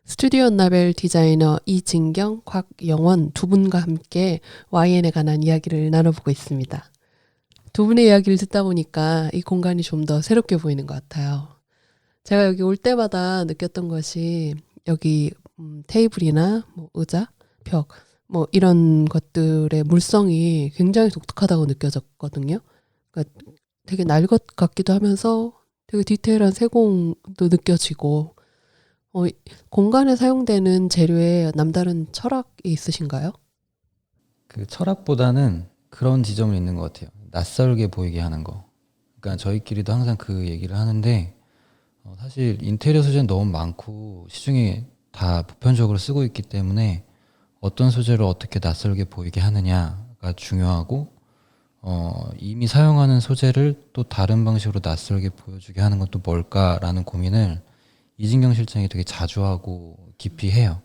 스튜디오 나벨 디자이너 이진경, 곽영원 두 분과 함께 YN에 관한 이야기를 나눠보고 있습니다. 두 분의 이야기를 듣다 보니까 이 공간이 좀 더 새롭게 보이는 것 같아요. 제가 여기 올 때마다 느꼈던 것이 여기 테이블이나 뭐 의자, 벽, 뭐 이런 것들의 물성이 굉장히 독특하다고 느껴졌거든요. 그러니까 되게 날 것 같기도 하면서 되게 디테일한 세공도 느껴지고 공간에 사용되는 재료에 남다른 철학이 있으신가요? 그 철학보다는 그런 지점이 있는 것 같아요. 낯설게 보이게 하는 거. 그러니까 저희끼리도 항상 그 얘기를 하는데 사실 인테리어 소재는 너무 많고 시중에 다 보편적으로 쓰고 있기 때문에 어떤 소재를 어떻게 낯설게 보이게 하느냐가 중요하고 이미 사용하는 소재를 또 다른 방식으로 낯설게 보여주게 하는 건 또 뭘까라는 고민을 이진경 실장이 되게 자주 하고 깊이 해요.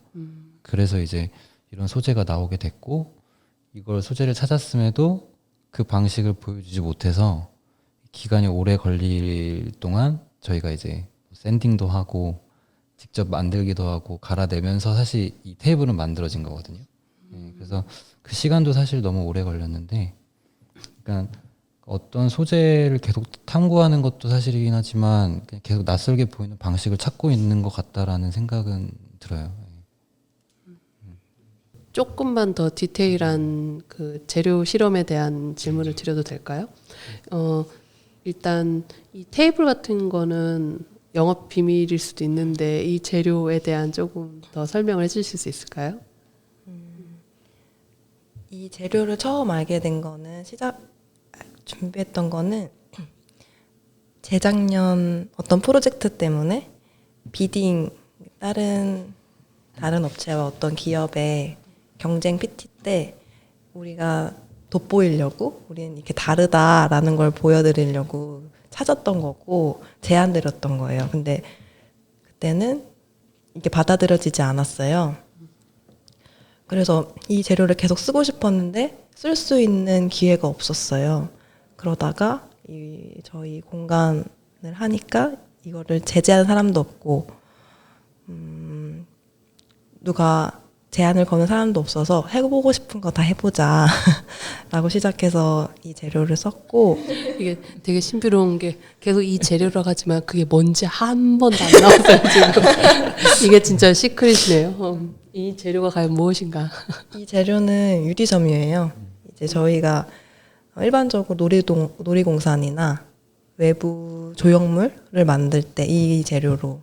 그래서 이제 이런 소재가 나오게 됐고 이걸 소재를 찾았음에도 그 방식을 보여주지 못해서 기간이 오래 걸릴 동안 저희가 이제 샌딩도 하고 직접 만들기도 하고 갈아내면서 사실 이 테이블은 만들어진 거거든요. 그래서 그 시간도 사실 너무 오래 걸렸는데 그러니까 어떤 소재를 계속 탐구하는 것도 사실이긴 하지만 계속 낯설게 보이는 방식을 찾고 있는 것 같다라는 생각은 들어요. 조금만 더 디테일한 그 재료 실험에 대한 질문을 드려도 될까요? 일단 이 테이블 같은 거는 영업 비밀일 수도 있는데 이 재료에 대한 조금 더 설명을 해주실 수 있을까요? 이 재료를 처음 알게 된 거는 준비했던 거는 재작년 어떤 프로젝트 때문에 비딩 다른 업체와 어떤 기업의 경쟁 PT 때 우리가 돋보이려고 우리는 이렇게 다르다라는 걸 보여드리려고 찾았던 거고 제안 드렸던 거예요. 근데 그때는 이게 받아들여지지 않았어요. 그래서 이 재료를 계속 쓰고 싶었는데 쓸 수 있는 기회가 없었어요. 그러다가 저희 공간을 하니까 이거를 제재하는 사람도 없고 누가 제안을 거는 사람도 없어서 해보고 싶은 거 다 해보자 라고 시작해서 이 재료를 썼고 이게 되게 신비로운 게 계속 이 재료라고 하지만 그게 뭔지 한 번도 안 나왔어요 지금. 이게 진짜 시크릿이네요. 이 재료가 과연 무엇인가? 이 재료는 유리섬유예요. 이제 저희가 일반적으로 놀이공산이나 외부 조형물을 만들 때 이 재료로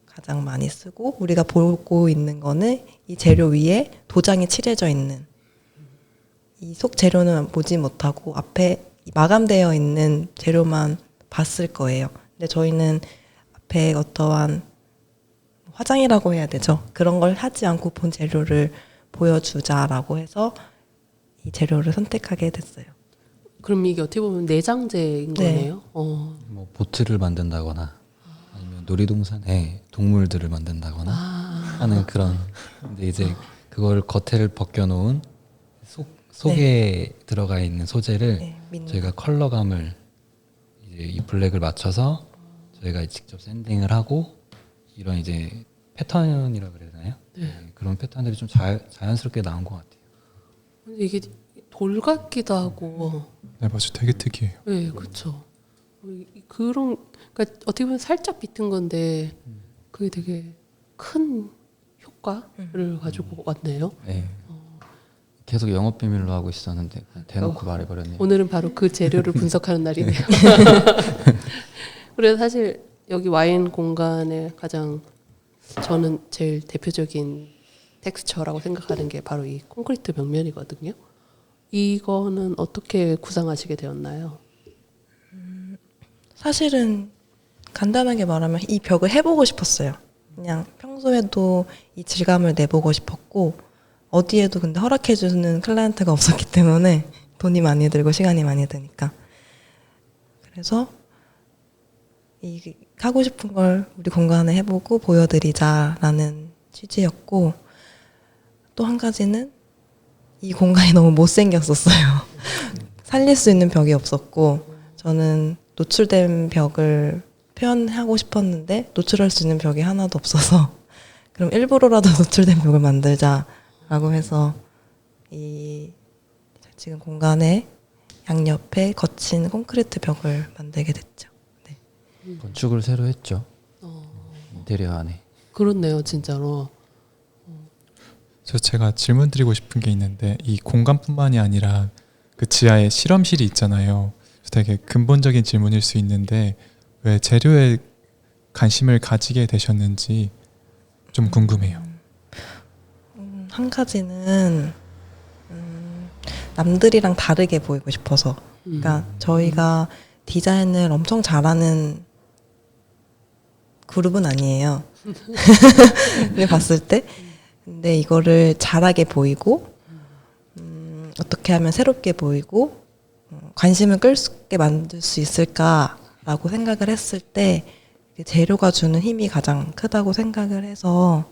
가장 많이 쓰고 우리가 보고 있는 거는 이 재료 위에 도장이 칠해져 있는 이 속 재료는 보지 못하고 앞에 마감되어 있는 재료만 봤을 거예요. 근데 저희는 앞에 어떠한 화장이라고 해야 되죠. 그런 걸 하지 않고 본 재료를 보여주자라고 해서 이 재료를 선택하게 됐어요. 그럼 이게 어떻게 보면 내장재인 네. 거네요. 뭐 보트를 만든다거나 아니면 놀이동산에 동물들을 만든다거나 하는 그런. 근데 이제 그걸 겉에를 벗겨놓은 속에 들어가 있는 소재를 저희가 컬러감을 이제 이 블랙을 맞춰서 저희가 직접 샌딩을 하고 이런 이제 패턴이라고 그래야 되나요? 네, 그런 패턴들이 좀 자연스럽게 나온 것 같아요. 근데 이게 돌 같기도 하고. 네, 맞아요. 되게 특이해요. 네, 그렇죠. 그런 그러니까 어떻게 보면 살짝 비튼 건데 그게 되게 큰 효과를 가지고 왔네요. 네. 계속 영업 비밀로 하고 있었는데 그냥 대놓고 말해버렸네요. 오늘은 바로 그 재료를 분석하는 날이네요. 그래서 사실 여기 와인 공간의 가장 저는 제일 대표적인 텍스처라고 생각하는 게 바로 이 콘크리트 벽면이거든요. 이거는 어떻게 구상하시게 되었나요? 사실은 간단하게 말하면 이 벽을 해보고 싶었어요. 그냥 평소에도 이 질감을 내보고 싶었고 어디에도 근데 허락해주는 클라이언트가 없었기 때문에 돈이 많이 들고 시간이 많이 드니까 그래서 이 하고 싶은 걸 우리 공간에 해보고 보여드리자라는 취지였고 또 한 가지는 이 공간이 너무 못생겼었어요. 살릴 수 있는 벽이 없었고 저는 노출된 벽을 표현하고 싶었는데 노출할 수 있는 벽이 하나도 없어서 그럼 일부러라도 노출된 벽을 만들자라고 해서 이 지금 공간에 양옆에 거친 콘크리트 벽을 만들게 됐죠. 네. 건축을 새로 했죠. 인테리어 안에. 그렇네요, 진짜로. 제가 질문 드리고 싶은 게 있는데 이 공간뿐만이 아니라 그 지하에 실험실이 있잖아요. 되게 근본적인 질문일 수 있는데 왜 재료에 관심을 가지게 되셨는지 좀 궁금해요. 한 가지는 남들이랑 다르게 보이고 싶어서. 그러니까 저희가 디자인을 엄청 잘하는 그룹은 아니에요. 근데 봤을 때. 근데 이거를 잘하게 보이고 어떻게 하면 새롭게 보이고 관심을 끌게 만들 수 있을까라고 생각을 했을 때 재료가 주는 힘이 가장 크다고 생각을 해서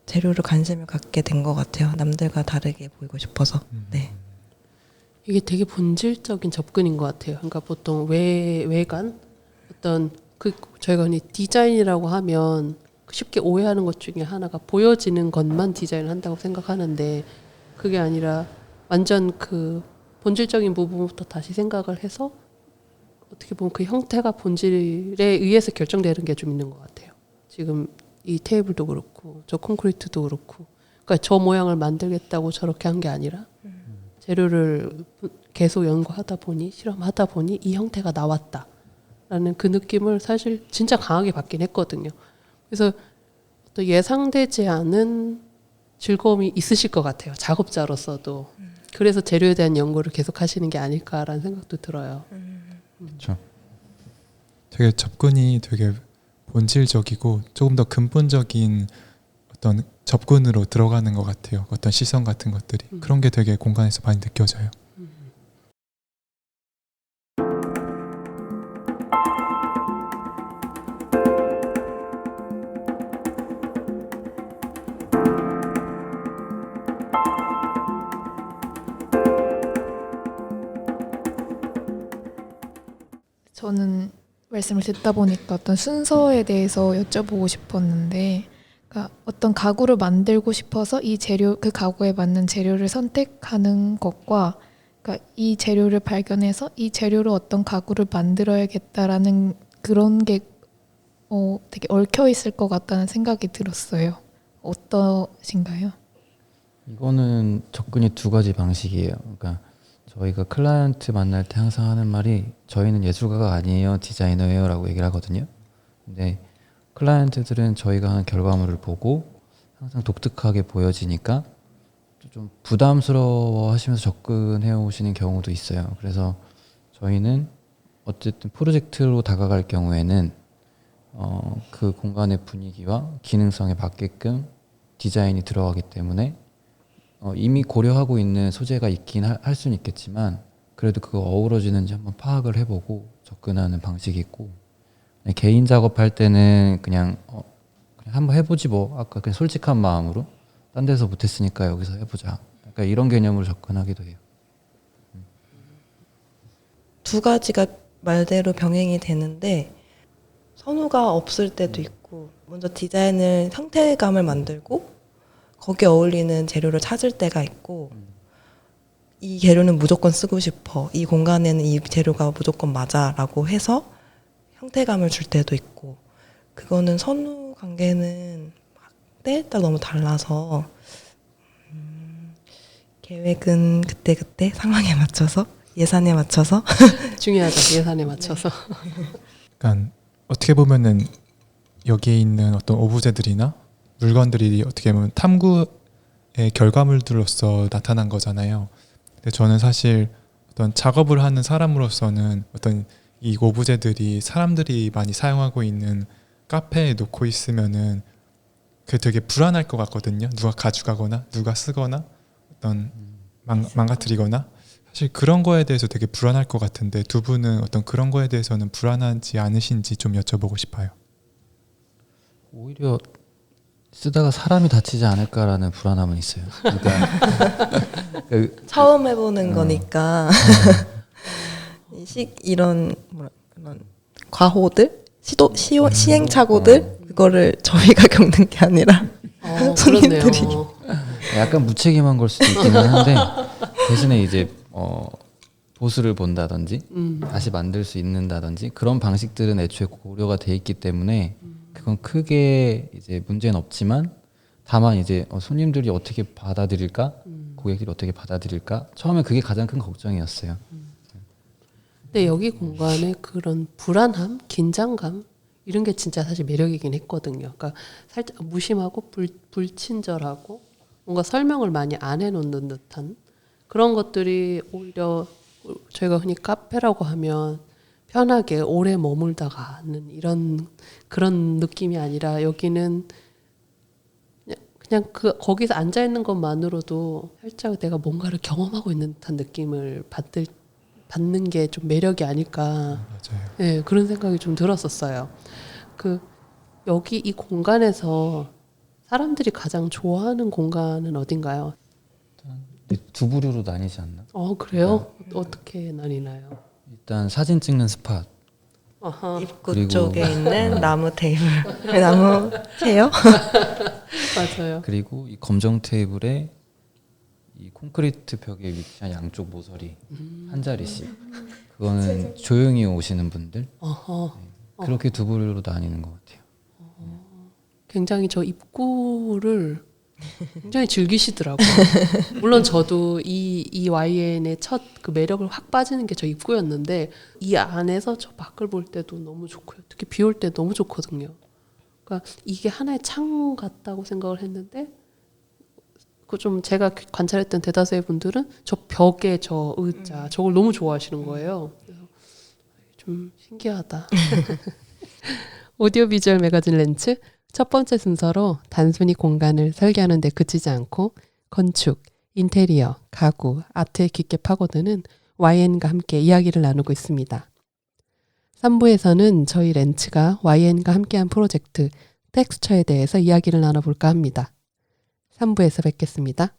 재료를 관심을 갖게 된 것 같아요. 남들과 다르게 보이고 싶어서. 네. 이게 되게 본질적인 접근인 것 같아요. 그러니까 보통 외관 어떤 저희가 흔히 디자인이라고 하면 쉽게 오해하는 것 중에 하나가 보여지는 것만 디자인을 한다고 생각하는데 그게 아니라 완전 그 본질적인 부분부터 다시 생각을 해서 어떻게 보면 그 형태가 본질에 의해서 결정되는 게 좀 있는 것 같아요. 지금 이 테이블도 그렇고 저 콘크리트도 그렇고 그러니까 저 모양을 만들겠다고 저렇게 한 게 아니라 재료를 계속 연구하다 보니 실험하다 보니 이 형태가 나왔다라는 그 느낌을 사실 진짜 강하게 받긴 했거든요. 그래서 또 예상되지 않은 즐거움이 있으실 것 같아요. 작업자로서도. 그래서 재료에 대한 연구를 계속 하시는 게 아닐까라는 생각도 들어요. 그렇죠. 되게 접근이 되게 본질적이고 조금 더 근본적인 어떤 접근으로 들어가는 것 같아요. 어떤 시선 같은 것들이. 그런 게 되게 공간에서 많이 느껴져요. 저는 말씀을 듣다 보니까 어떤 순서에 대해서 여쭤보고 싶었는데, 그러니까 어떤 가구를 만들고 싶어서 이 재료, 그 가구에 맞는 재료를 선택하는 것과, 그러니까 이 재료를 발견해서 이 재료로 어떤 가구를 만들어야겠다라는 그런 게 되게 얽혀 있을 것 같다는 생각이 들었어요. 어떠신가요? 이거는 접근이 두 가지 방식이에요. 그러니까 저희가 클라이언트 만날 때 항상 하는 말이 저희는 예술가가 아니에요, 디자이너예요 라고 얘기를 하거든요. 근데 클라이언트들은 저희가 하는 결과물을 보고 항상 독특하게 보여지니까 좀 부담스러워 하시면서 접근해 오시는 경우도 있어요. 그래서 저희는 어쨌든 프로젝트로 다가갈 경우에는 그 공간의 분위기와 기능성에 맞게끔 디자인이 들어가기 때문에 이미 고려하고 있는 소재가 있긴 할 수는 있겠지만 그래도 그거 어우러지는지 한번 파악을 해보고 접근하는 방식이 있고, 개인 작업할 때는 그냥 한번 해보지 뭐, 아까 그냥 솔직한 마음으로 딴 데서 못했으니까 여기서 해보자, 그러니까 이런 개념으로 접근하기도 해요. 두 가지가 말대로 병행이 되는데 선호가 없을 때도 있고 먼저 디자인을 형태감을 만들고 거기에 어울리는 재료를 찾을 때가 있고 이 재료는 무조건 쓰고 싶어, 이 공간에는 이 재료가 무조건 맞아 라고 해서 형태감을 줄 때도 있고, 그거는 선후 관계는 때에 따라 너무 달라서 계획은 그때그때 상황에 맞춰서 예산에 맞춰서 중요하죠. 예산에 맞춰서. 그러니까 어떻게 보면은 여기에 있는 어떤 오브제들이나 물건들이 어떻게 보면 탐구의 결과물들로서 나타난 거잖아요. 근데 저는 사실 어떤 작업을 하는 사람으로서는 어떤 이 오브제들이 사람들이 많이 사용하고 있는 카페에 놓고 있으면은 그게 되게 불안할 것 같거든요. 누가 가져가거나 누가 쓰거나 어떤 망가뜨리거나, 사실 그런 거에 대해서 되게 불안할 것 같은데 두 분은 어떤 그런 거에 대해서는 불안하지 않으신지 좀 여쭤보고 싶어요. 오히려 쓰다가 사람이 다치지 않을까라는 불안함은 있어요. 그러니까 처음 해보는 어. 거니까 이런 그런 과호들, 시행착오들 그거를 저희가 겪는 게 아니라 그렇네요. 손님들이. 약간 무책임한 걸 수도 있기는 한데 대신에 이제 보수를 본다든지 다시 만들 수 있는다든지 그런 방식들은 애초에 고려가 돼 있기 때문에 그건 크게 이제 문제는 없지만 다만 이제 손님들이 어떻게 받아들일까, 고객들이 어떻게 받아들일까, 처음에 그게 가장 큰 걱정이었어요. 근데 여기 공간에 그런 불안함, 긴장감 이런 게 진짜 사실 매력이긴 했거든요. 그러니까 살짝 무심하고 불친절하고 뭔가 설명을 많이 안 해놓는 듯한 그런 것들이 오히려 저희가 흔히 카페라고 하면 편하게 오래 머물다가 하는 이런 그런 느낌이 아니라 여기는 그냥 거기서 앉아 있는 것만으로도 살짝 내가 뭔가를 경험하고 있는 듯한 느낌을 받는 게 좀 매력이 아닐까. 맞아요. 네, 그런 생각이 좀 들었었어요. 여기 이 공간에서 사람들이 가장 좋아하는 공간은 어딘가요? 두 부류로 나뉘지 않나? 그래요? 어떻게 나뉘나요? 일단 사진 찍는 스팟, 아하, 입구 그리고- 쪽에 있는 나무 테이블, 나무 체어. 맞아요. 그리고 이 검정 테이블에 이 콘크리트 벽에 위치한 양쪽 모서리 한 자리씩. 그거는 조용히 오시는 분들. 어허. 그렇게 두 부류로 나뉘는 것 같아요. 굉장히 저 입구를 굉장히 즐기시더라고요. 물론 저도 이 YN의 첫 그 매력을 확 빠지는 게 저 입구였는데 이 안에서 저 밖을 볼 때도 너무 좋고요. 특히 비 올 때 너무 좋거든요. 그러니까 이게 하나의 창 같다고 생각을 했는데 그 좀 제가 관찰했던 대다수의 분들은 저 벽에 저 의자 저걸 너무 좋아하시는 거예요. 그래서 좀 신기하다. 오디오 비주얼 매거진 렌츠 첫 번째 순서로 단순히 공간을 설계하는 데 그치지 않고 건축, 인테리어, 가구, 아트에 깊게 파고드는 YN과 함께 이야기를 나누고 있습니다. 3부에서는 저희 렌츠가 YN과 함께한 프로젝트 텍스처에 대해서 이야기를 나눠볼까 합니다. 3부에서 뵙겠습니다.